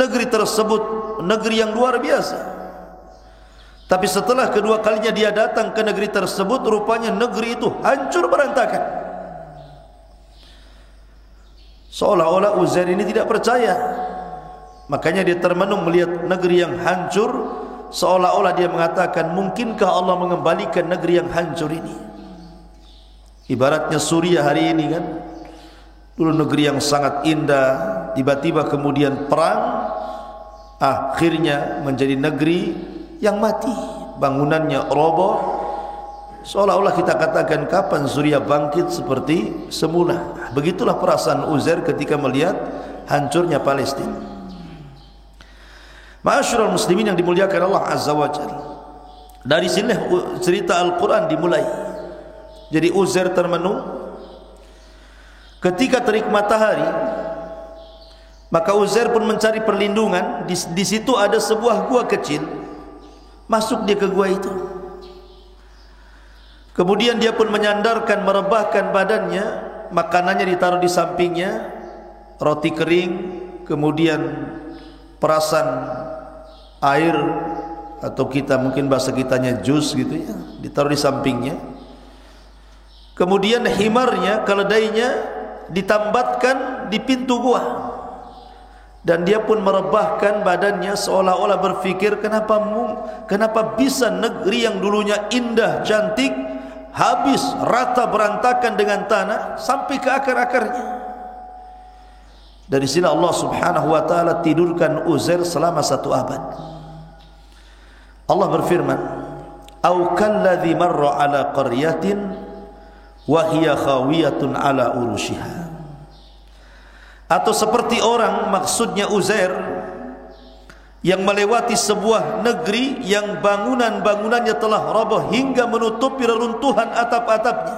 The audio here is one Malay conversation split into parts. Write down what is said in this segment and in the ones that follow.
negeri tersebut negeri yang luar biasa. Tapi setelah kedua kalinya dia datang ke negeri tersebut, rupanya negeri itu hancur berantakan. Seolah-olah Uzair ini tidak percaya. Makanya dia termenung melihat negeri yang hancur, seolah-olah dia mengatakan, mungkinkah Allah mengembalikan negeri yang hancur ini? Ibaratnya Suriah hari ini kan, dulu negeri yang sangat indah, tiba-tiba kemudian perang, akhirnya menjadi negeri yang mati, bangunannya roboh. Seolah-olah kita katakan, kapan Suriah bangkit seperti semula? Begitulah perasaan Uzair ketika melihat hancurnya Palestina. Ma'asyiral muslimin yang dimuliakan Allah Azza wa Jalla, dari sini cerita Al-Quran dimulai. Jadi Uzair termenung ketika terik matahari, maka Uzair pun mencari perlindungan. Di situ ada sebuah gua kecil. Masuk dia ke gua itu. Kemudian dia pun menyandarkan, merebahkan badannya, makanannya ditaruh di sampingnya, roti kering, kemudian perasan air, atau kita mungkin bahasa kitanya jus gitu ya, ditaruh di sampingnya. Kemudian himarnya, keledainya ditambatkan di pintu gua. Dan dia pun merebahkan badannya seolah-olah berfikir, kenapa bisa negeri yang dulunya indah, cantik, habis, rata, berantakan dengan tanah sampai ke akar-akarnya. Dari sini Allah Subhanahu wa taala tidurkan Uzair selama 1 abad. Allah berfirman, "Au kalladzi marra ala qaryatin wa hiya khawiyatun ala urushiha." Atau seperti orang, maksudnya Uzair, yang melewati sebuah negeri yang bangunan-bangunannya telah roboh hingga menutupi reruntuhan atap-atapnya.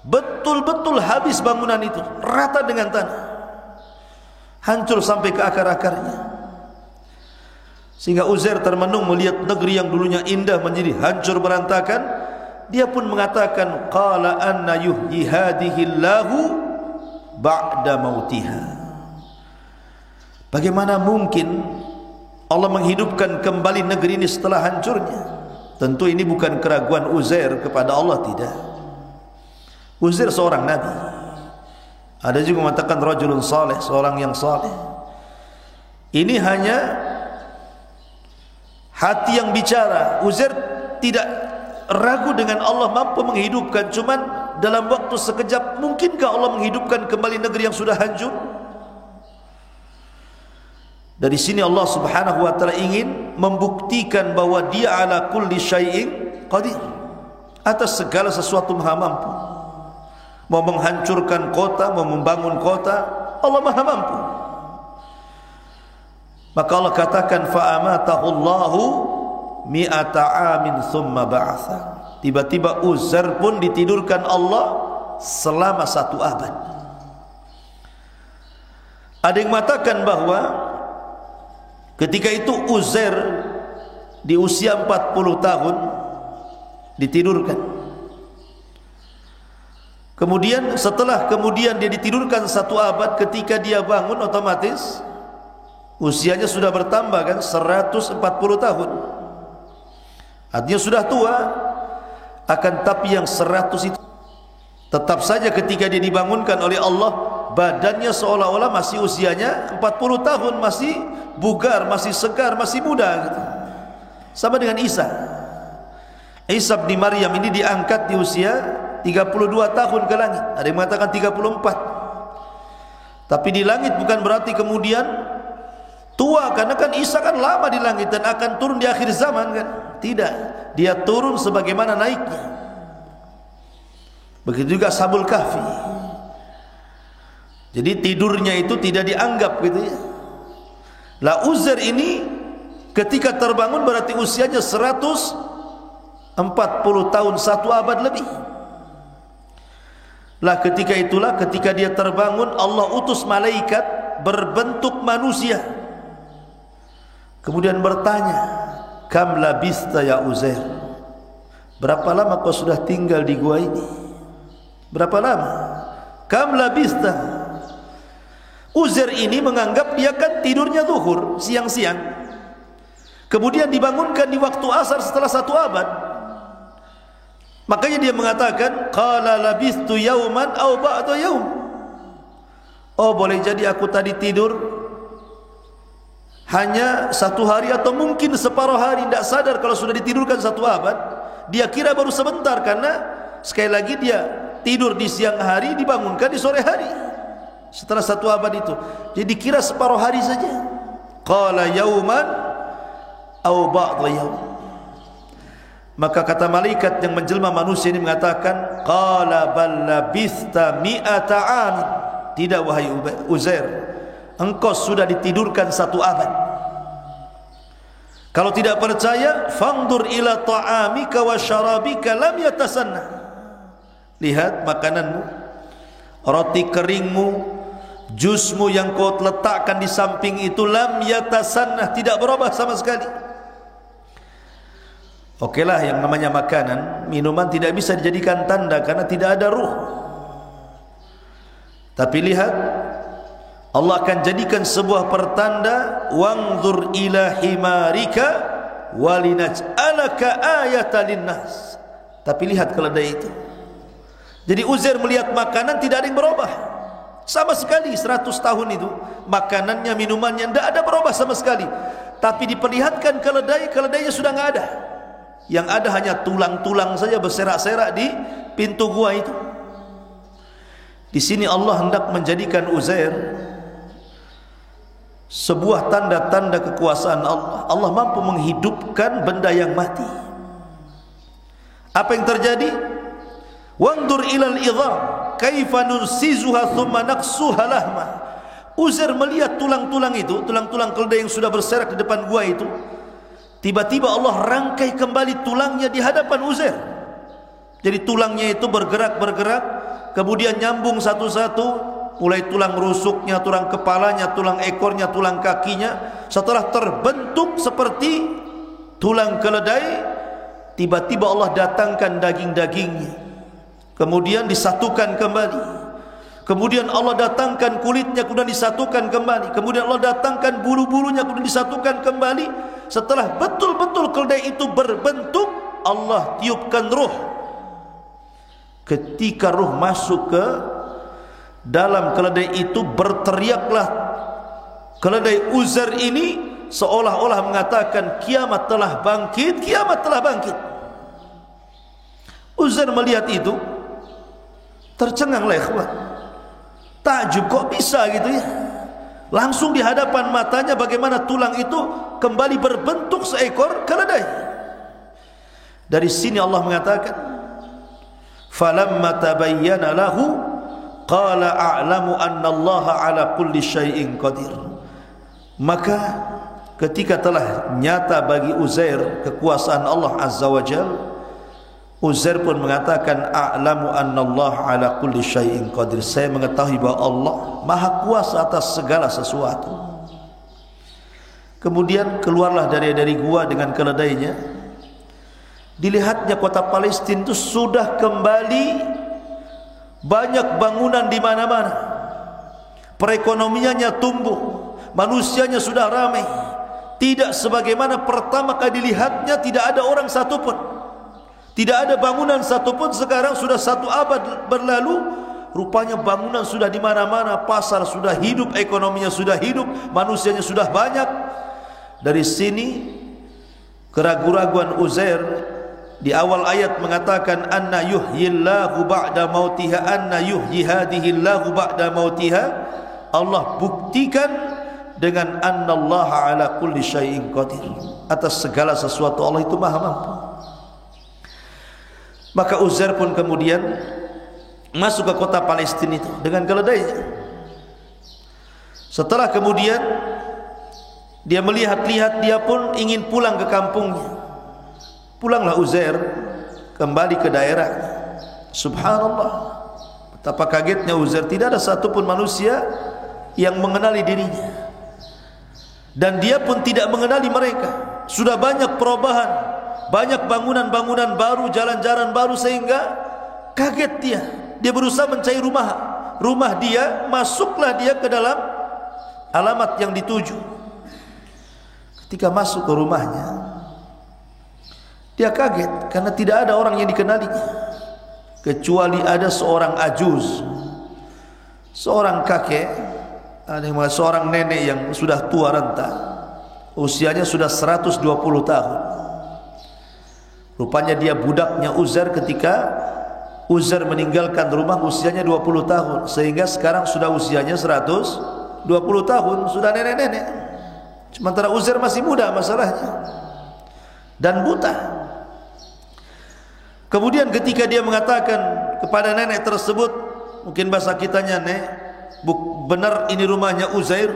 Betul-betul habis bangunan itu, rata dengan tanah, hancur sampai ke akar-akarnya. Sehingga Uzair termenung melihat negeri yang dulunya indah menjadi hancur berantakan. Dia pun mengatakan, qala anna yuhyi hadhihi Allahu ba'da mautiha. Bagaimana mungkin Allah menghidupkan kembali negeri ini setelah hancurnya? Tentu ini bukan keraguan Uzair kepada Allah, tidak. Uzair seorang nabi. Ada juga mengatakan rajulun saleh, seorang yang saleh. Ini hanya hati yang bicara. Uzair tidak ragu dengan Allah mampu menghidupkan, cuman dalam waktu sekejap. Mungkinkah Allah menghidupkan kembali negeri yang sudah hancur? Dari sini Allah Subhanahu wa taala ingin membuktikan bahwa Dia ala kulli syai'in qadir, atas segala sesuatu maha mampu. Mau menghancurkan kota, mau membangun kota, Allah maha mampu. Maka Allah katakan, fa amatahu Allahu mi'ata amin thumma ba'atha. Tiba-tiba Uzair pun ditidurkan Allah selama 1 abad. Ada yang mengatakan bahwa ketika itu Uzair di usia 40 tahun ditidurkan. Kemudian setelah dia ditidurkan 1 abad, ketika dia bangun otomatis usianya sudah bertambah kan, 140 tahun. Artinya sudah tua. Akan tapi yang 100 itu tetap saja ketika dia dibangunkan oleh Allah, badannya seolah-olah masih usianya 40 tahun, masih bugar, masih segar, masih muda gitu. Sama dengan Isa bin Maryam ini diangkat di usia 32 tahun ke langit. Ada yang mengatakan 34. Tapi di langit bukan berarti kemudian tua, karena kan Isa kan lama di langit dan akan turun di akhir zaman kan. Tidak, dia turun sebagaimana naiknya. Begitu juga Ashabul Kahfi. Jadi tidurnya itu tidak dianggap gitu ya. Lah Uzair ini ketika terbangun berarti usianya 140 tahun, 1 abad lebih. Lah ketika itulah, ketika dia terbangun, Allah utus malaikat berbentuk manusia. Kemudian bertanya, kam labista ya Uzair, berapa lama kau sudah tinggal di gua ini? Berapa lama? Kam labista, Uzair ini menganggap dia kan tidurnya zuhur, siang-siang, kemudian dibangunkan di waktu asar setelah 1 abad. Makanya dia mengatakan, qala labithtu yauman aw ba'da yaum. Oh, boleh jadi aku tadi tidur hanya 1 hari atau mungkin separuh hari, tidak sadar kalau sudah ditidurkan 1 abad. Dia kira baru sebentar, karena sekali lagi dia tidur di siang hari, dibangunkan di sore hari setelah 1 abad itu. Jadi kira separuh hari saja. Qala yauman aw ba'da yaum. Maka kata malaikat yang menjelma manusia ini mengatakan, qala bal labithta mi'ata amin. Tidak, wahai Uzair, engkau sudah ditidurkan 1 abad. Kalau tidak percaya, fandur ila ta'amika wa syarabika lam yatasanna. Lihat makananmu, roti keringmu, jusmu yang kau letakkan di samping itu, lam yatasanna, tidak berubah sama sekali. Okelah, yang namanya makanan, minuman tidak bisa dijadikan tanda karena tidak ada ruh. Tapi lihat, Allah akan jadikan sebuah pertanda, wanzur ila himarika walinaj'alaka ayatan linnas. Tapi lihat keledai itu. Jadi Uzair melihat makanan tidak ada yang berubah sama sekali. 100 tahun itu makanannya, minumannya tidak ada berubah sama sekali. Tapi diperlihatkan keledai, keledainya sudah tidak ada. Yang ada hanya tulang-tulang saja berserak-serak di pintu gua itu. Di sini Allah hendak menjadikan Uzair sebuah tanda-tanda kekuasaan Allah. Allah mampu menghidupkan benda yang mati. Apa yang terjadi? Wandur ilal idham kaifa nunsizuha thumma naqsuha lahma. Uzair melihat tulang-tulang itu, tulang-tulang keledai yang sudah berserak di depan gua itu. Tiba-tiba Allah rangkai kembali tulangnya di hadapan Uzair. Jadi tulangnya itu bergerak-bergerak, kemudian nyambung satu-satu, mulai tulang rusuknya, tulang kepalanya, tulang ekornya, tulang kakinya. Setelah terbentuk seperti tulang keledai, tiba-tiba Allah datangkan daging-dagingnya, kemudian disatukan kembali. Kemudian Allah datangkan kulitnya, kemudian disatukan kembali. Kemudian Allah datangkan bulu-bulunya, kemudian disatukan kembali. Setelah betul-betul keledai itu berbentuk, Allah tiupkan ruh. Ketika ruh masuk ke dalam keledai itu, berteriaklah keledai Uzair ini seolah-olah mengatakan, kiamat telah bangkit, kiamat telah bangkit. Uzair melihat itu tercenganglah, ikhwan. Takjub, kok bisa gitu ya? Langsung di hadapan matanya bagaimana tulang itu kembali berbentuk seekor keledai. Dari sini Allah mengatakan, falamma tabayyana lahu qala a'lamu anna Allah ala kulli syai'in qadir. Maka ketika telah nyata bagi Uzair kekuasaan Allah Azza wa Jalla, Uzair pun mengatakan, a'lamu anna Allah ala kulli syai'in qadir. Saya mengetahui bahwa Allah maha kuasa atas segala sesuatu. Kemudian keluarlah dari gua dengan keledainya. Dilihatnya kota Palestina itu sudah kembali banyak bangunan di mana-mana. Perekonomiannya tumbuh, manusianya sudah ramai. Tidak sebagaimana pertama kali dilihatnya, tidak ada orang satupun. Tidak ada bangunan satupun. Sekarang sudah 1 abad berlalu, rupanya bangunan sudah di mana-mana, pasar sudah hidup, ekonominya sudah hidup, manusianya sudah banyak. Dari sini keraguan-raguan Uzair di awal ayat mengatakan, anna yuhyillahu ba'da mautiha, anna yuhyi hadihillahu ba'da mautiha. Allah buktikan dengan annallaha ala kulli syai'in qadir. Atas segala sesuatu Allah itu maha mampu. Maka Uzair pun kemudian masuk ke kota Palestina itu dengan keledainya. Setelah kemudian dia melihat-lihat, dia pun ingin pulang ke kampungnya. Pulanglah Uzair kembali ke daerahnya. Subhanallah, betapa kagetnya Uzair. Tidak ada satupun manusia yang mengenali dirinya, dan dia pun tidak mengenali mereka. Sudah banyak perubahan, banyak bangunan-bangunan baru, jalan-jalan baru, sehingga kaget dia. Dia berusaha mencari rumah dia, masuklah dia ke dalam alamat yang dituju. Ketika masuk ke rumahnya, dia kaget karena tidak ada orang yang dikenalinya, kecuali ada seorang ajuz, seorang kakek, seorang nenek yang sudah tua renta, usianya sudah 120 tahun. Rupanya dia budaknya Uzair ketika Uzair meninggalkan rumah usianya 20 tahun, sehingga sekarang sudah usianya 120 tahun, sudah nenek-nenek. Sementara Uzair masih muda masalahnya dan buta. Kemudian ketika dia mengatakan kepada nenek tersebut, mungkin bahasa kitanya, "Nek, benar ini rumahnya Uzair?"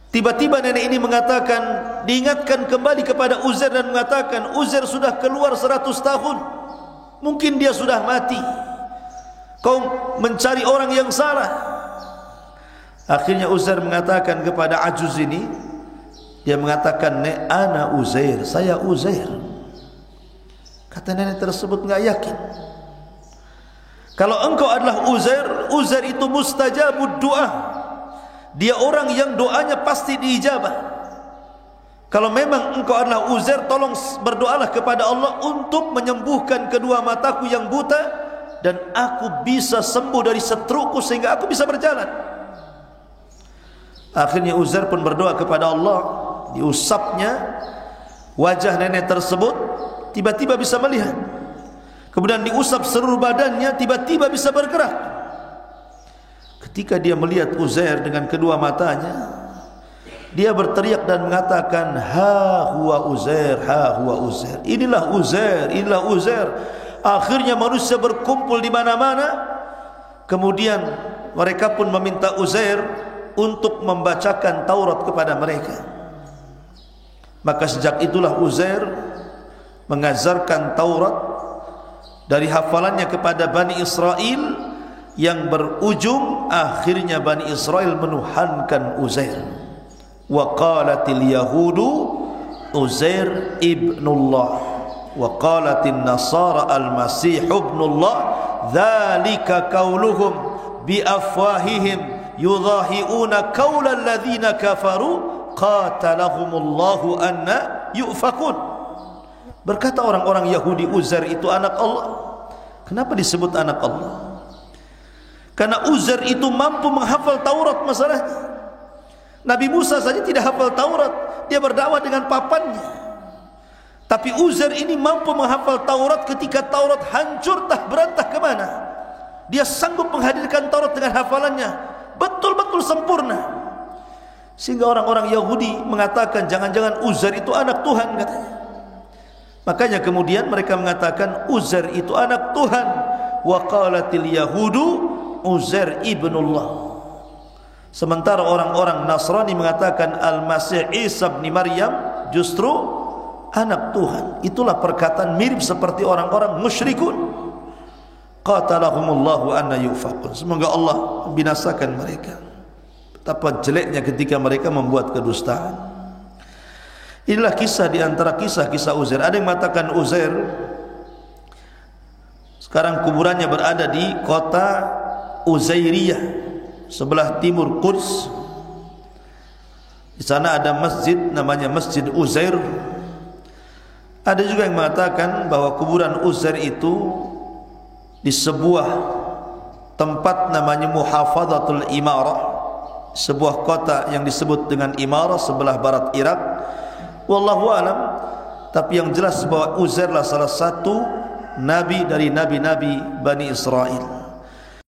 Tiba-tiba nenek ini mengatakan, diingatkan kembali kepada Uzair dan mengatakan, "Uzair sudah keluar 100 tahun. Mungkin dia sudah mati. Kau mencari orang yang salah." Akhirnya Uzair mengatakan kepada ajuz ini, dia mengatakan, "Nek, ana Uzair, saya Uzair." Kata nenek tersebut, "Enggak yakin. Kalau engkau adalah Uzair, Uzair itu mustajabud doa. Dia orang yang doanya pasti diijabah. Kalau memang engkau adalah Uzair, tolong berdoalah kepada Allah untuk menyembuhkan kedua mataku yang buta dan aku bisa sembuh dari setrukku sehingga aku bisa berjalan." Akhirnya Uzair pun berdoa kepada Allah, diusapnya wajah nenek tersebut, tiba-tiba bisa melihat. Kemudian diusap seluruh badannya, tiba-tiba bisa bergerak. Ketika dia melihat Uzair dengan kedua matanya, dia berteriak dan mengatakan, "Ha huwa Uzair, ha huwa Uzair." Inilah Uzair, inilah Uzair. Akhirnya manusia berkumpul di mana-mana. Kemudian mereka pun meminta Uzair untuk membacakan Taurat kepada mereka. Maka sejak itulah Uzair mengajarkan Taurat dari hafalannya kepada Bani Israel, yang berujung akhirnya Bani Israel menuhankan Uzair. Wa qalatil yahudu Uzair ibnullah wa qalatin nasara al-masih ibnullah dzalika qauluhum bi afwahihim yudhahi'una qawla alladhina kafaru qatalahumullahu anna yufakun. Berkata orang-orang Yahudi, Uzair itu anak Allah. Kenapa disebut anak Allah? Karena Uzair itu mampu menghafal Taurat masalahnya. Nabi Musa saja tidak hafal Taurat, dia berdakwah dengan papannya. Tapi Uzair ini mampu menghafal Taurat ketika Taurat hancur tak berantah kemana. Dia sanggup menghadirkan Taurat dengan hafalannya betul-betul sempurna, sehingga orang-orang Yahudi mengatakan jangan-jangan Uzair itu anak Tuhan katanya. Makanya kemudian mereka mengatakan Uzair itu anak Tuhan. Wa qalatil yahudu Uzair ibnullah. Sementara orang-orang Nasrani mengatakan Al-Masih Isa bin Maryam justru anak Tuhan. Itulah perkataan mirip seperti orang-orang musyrikun. Qatalahumullahu anna yufakun. Semoga Allah binasakan mereka. Betapa jeleknya ketika mereka membuat kedustaan. Inilah kisah di antara kisah-kisah Uzair. Ada yang mengatakan Uzair sekarang kuburannya berada di kota Uzairiyah, sebelah timur Quds. Di sana ada masjid namanya Masjid Uzair. Ada juga yang mengatakan bahwa kuburan Uzair itu di sebuah tempat namanya Muhafadhatul Imarah, sebuah kota yang disebut dengan Imarah sebelah barat Irak. Wallahu alam. Tapi yang jelas bahwa Uzair adalah salah satu nabi dari nabi-nabi Bani Israel.